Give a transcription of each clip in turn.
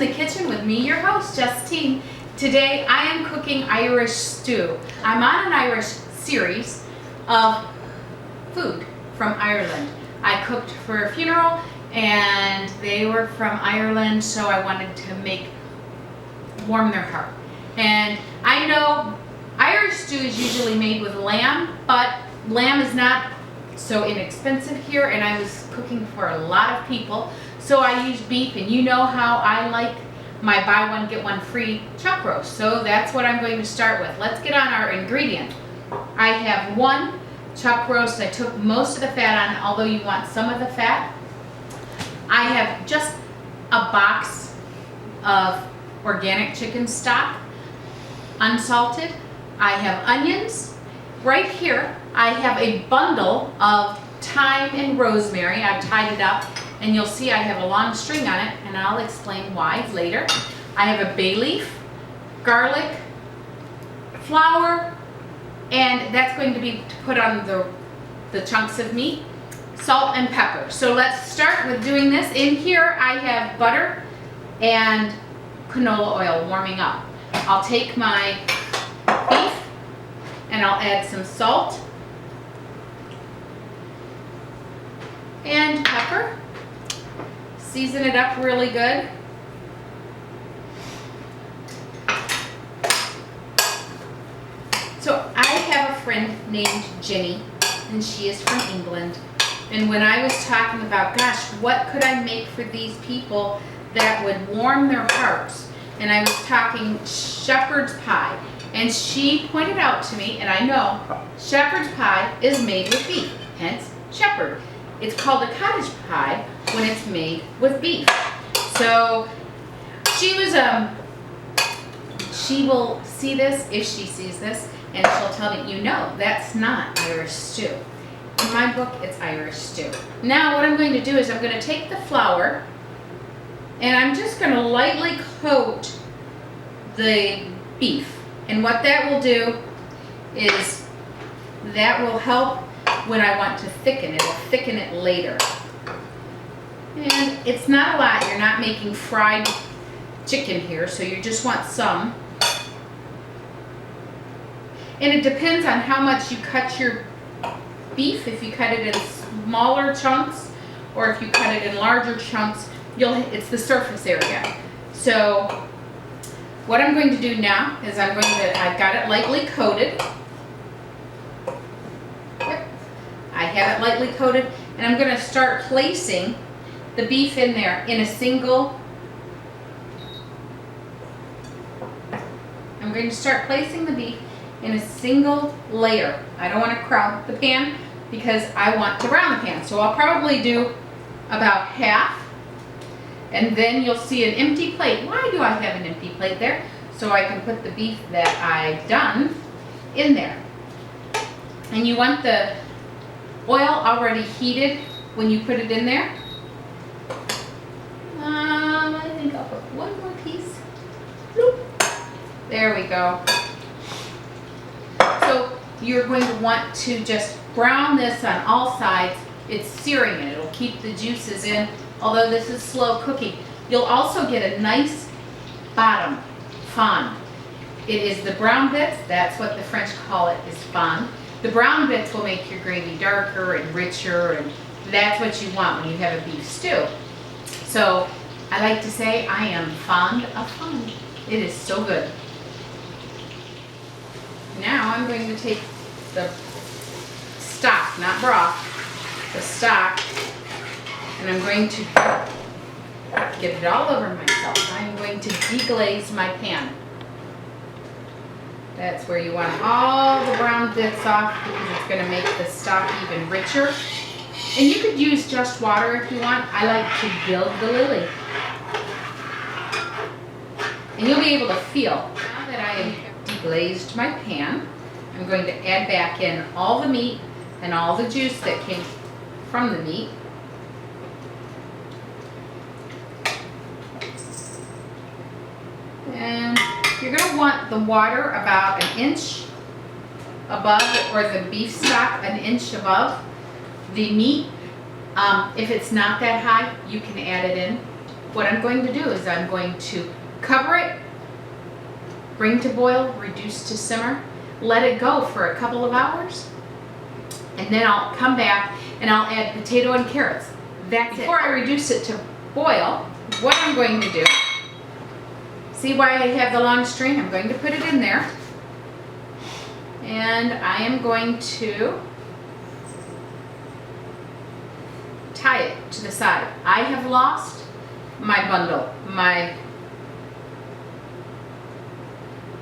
the Kitchen with me, your host, Justine. Today I am cooking Irish stew. I'm on an Irish series of food from Ireland. I cooked for a funeral and they were from Ireland, so I wanted to warm their heart. And I know Irish stew is usually made with lamb, but lamb is not so inexpensive here, and I was cooking for a lot of people, so I used beef, and you know how I like my buy one get one free chuck roast, so that's what I'm going to start with. Let's get on our ingredients. I have one chuck roast. I took most of the fat on, although you want some of the fat. I have just a box of organic chicken stock, unsalted. I have onions. Right here, I have a bundle of thyme and rosemary. I've tied it up, and you'll see I have a long string on it, and I'll explain why later. I have a bay leaf, garlic, flour, and that's going to be put on the chunks of meat, salt and pepper. So let's start with doing this. In here, I have butter and canola oil warming up. I'll take my beef and I'll add some salt and pepper. Season it up really good. So I have a friend named Jenny, and she is from England. And when I was talking about, gosh, what could I make for these people that would warm their hearts? And I was talking shepherd's pie. And she pointed out to me, and I know, shepherd's pie is made with beef, hence shepherd. It's called a cottage pie when it's made with beef. So she will see this, if she sees this, and she'll tell me, you know, that's not Irish stew. In my book, it's Irish stew. Now what I'm going to do is I'm going to take the flour, and I'm just going to lightly coat the beef. And what that will do is that will help when I want to thicken it. It'll thicken it later. And it's not a lot. You're not making fried chicken here, so you just want some. And it depends on how much you cut your beef. If you cut it in smaller chunks or if you cut it in larger chunks, it's the surface area. So what I'm going to do now is I've got it lightly coated. Yep. I have it lightly coated, and I'm going to start placing the beef in there in a single. I'm going to start placing the beef in a single layer. I don't want to crowd the pan because I want to brown the pan. So I'll probably do about half. And then you'll see an empty plate. Why do I have an empty plate there? So I can put the beef that I've done in there. And you want the oil already heated when you put it in there. I think I'll put one more piece. Bloop. There we go. So you're going to want to just brown this on all sides. It's searing it. It'll keep the juices in. Although this is slow cooking, you'll also get a nice bottom, fond. It is the brown bits, that's what the French call it, is fond. The brown bits will make your gravy darker and richer, and that's what you want when you have a beef stew. So I like to say I am fond of fond. It is so good. Now I'm going to take the stock, not broth, the stock, and I'm going to get it all over myself. I'm going to deglaze my pan. That's where you want all the brown bits off because it's going to make the stock even richer. And you could use just water if you want. I like to build the lily. And you'll be able to feel. Now that I have deglazed my pan, I'm going to add back in all the meat and all the juice that came from the meat. And you're going to want the water about an inch above, or the beef stock an inch above the meat. If it's not that high, you can add it in what I'm going to do is I'm going to cover it, bring to boil, reduce to simmer, let it go for a couple of hours, and then I'll come back and I'll add potato and carrots. That's it. Before I reduce it to boil, what I'm going to do, see why I have the long string? I'm going to put it in there, and I am going to tie it to the side. I have lost my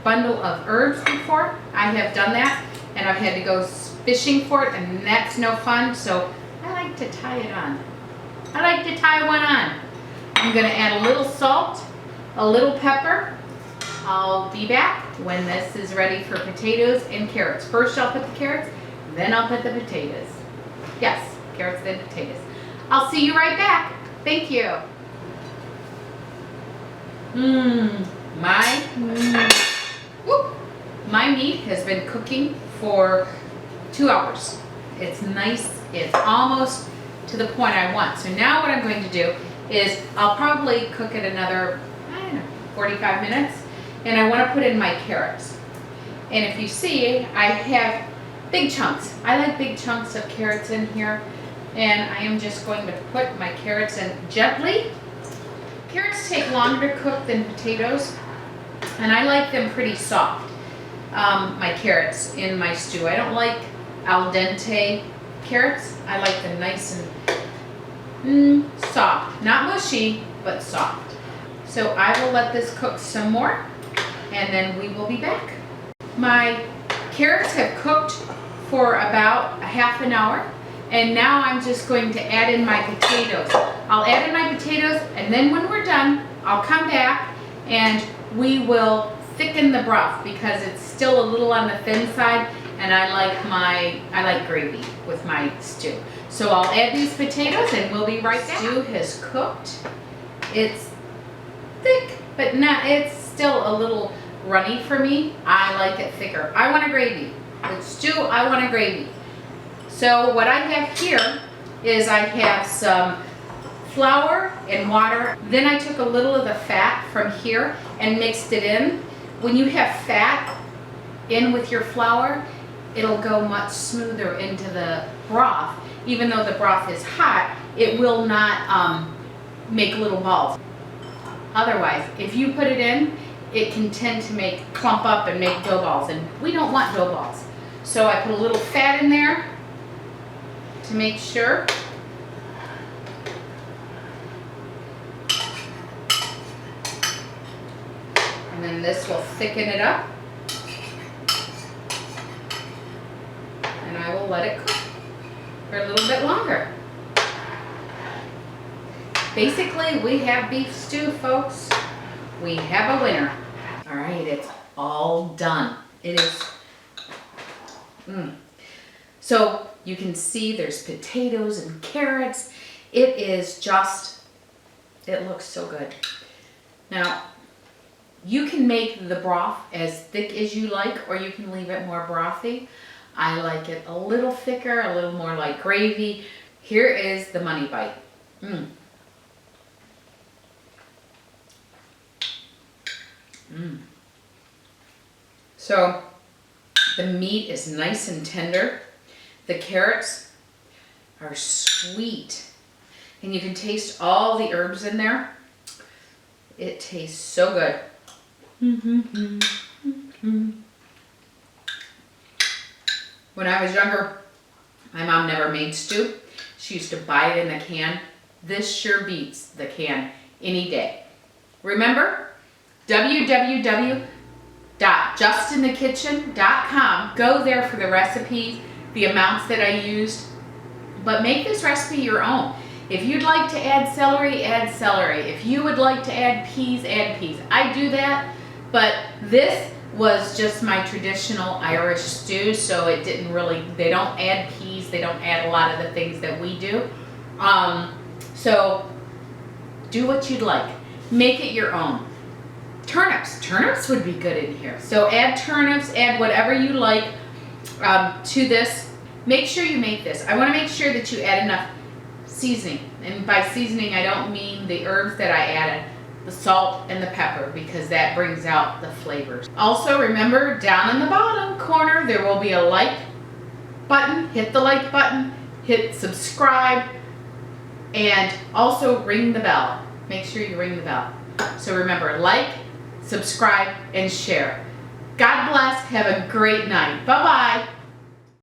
bundle of herbs before. I have done that, and I've had to go fishing for it, and that's no fun, so I like to tie it on. I like to tie one on. I'm gonna add a little salt, a little pepper. I'll be back when this is ready for potatoes and carrots. First I'll put the carrots, then I'll put the potatoes. Yes, carrots then potatoes. I'll see you right back. Thank you. My meat has been cooking for 2 hours. It's nice, it's almost to the point I want. So now what I'm going to do is I'll probably cook it another, 45 minutes, and I want to put in my carrots. And if you see, I have big chunks. I like big chunks of carrots in here, and I am just going to put my carrots in gently. Carrots take longer to cook than potatoes, and I like them pretty soft. My carrots in my stew. I don't like al dente carrots. I like them nice and soft. Not mushy, but soft. So I will let this cook some more, and then we will be back. My carrots have cooked for about a half an hour, and now I'm just going to add in my potatoes. I'll add in my potatoes, and then when we're done, I'll come back and we will thicken the broth because it's still a little on the thin side, and I like gravy with my stew. So I'll add these potatoes and we'll be right back. Stew has cooked. It's thick, but it's still a little runny for me. I like it thicker. I want a gravy. With stew, I want a gravy. So what I have here is I have some flour and water. Then I took a little of the fat from here and mixed it in. When you have fat in with your flour, it'll go much smoother into the broth. Even though the broth is hot, it will not make little balls. Otherwise, if you put it in, it can tend to clump up and make dough balls, and we don't want dough balls. So I put a little fat in there to make sure. And then this will thicken it up. And I will let it cook for a little bit longer. Basically, we have beef stew, folks. We have a winner. All right, it's all done. It is. So you can see there's potatoes and carrots. It looks so good. Now, you can make the broth as thick as you like, or you can leave it more brothy. I like it a little thicker, a little more like gravy. Here is the money bite. So the meat is nice and tender. The carrots are sweet, and you can taste all the herbs in there. It tastes so good. When I was younger, my mom never made stew. She used to buy it in the can. This sure beats the can any day. Remember, www.justinthekitchen.com. Go there for the recipes, the amounts that I used. But make this recipe your own. If you'd like to add celery, add celery. If you would like to add peas, add peas. I do that, but this was just my traditional Irish stew, so it didn't really, they don't add peas, they don't add a lot of the things that we do. So do what you'd like. Make it your own. Turnips would be good in here. So add turnips, add whatever you like to this. Make sure you make this. I want to make sure that you add enough seasoning. And by seasoning, I don't mean the herbs that I added, the salt and the pepper, because that brings out the flavors. Also remember, down in the bottom corner, there will be a like button. Hit the like button, hit subscribe, and also ring the bell. Make sure you ring the bell. So remember, like, subscribe, and share. God bless. Have a great night. Bye-bye.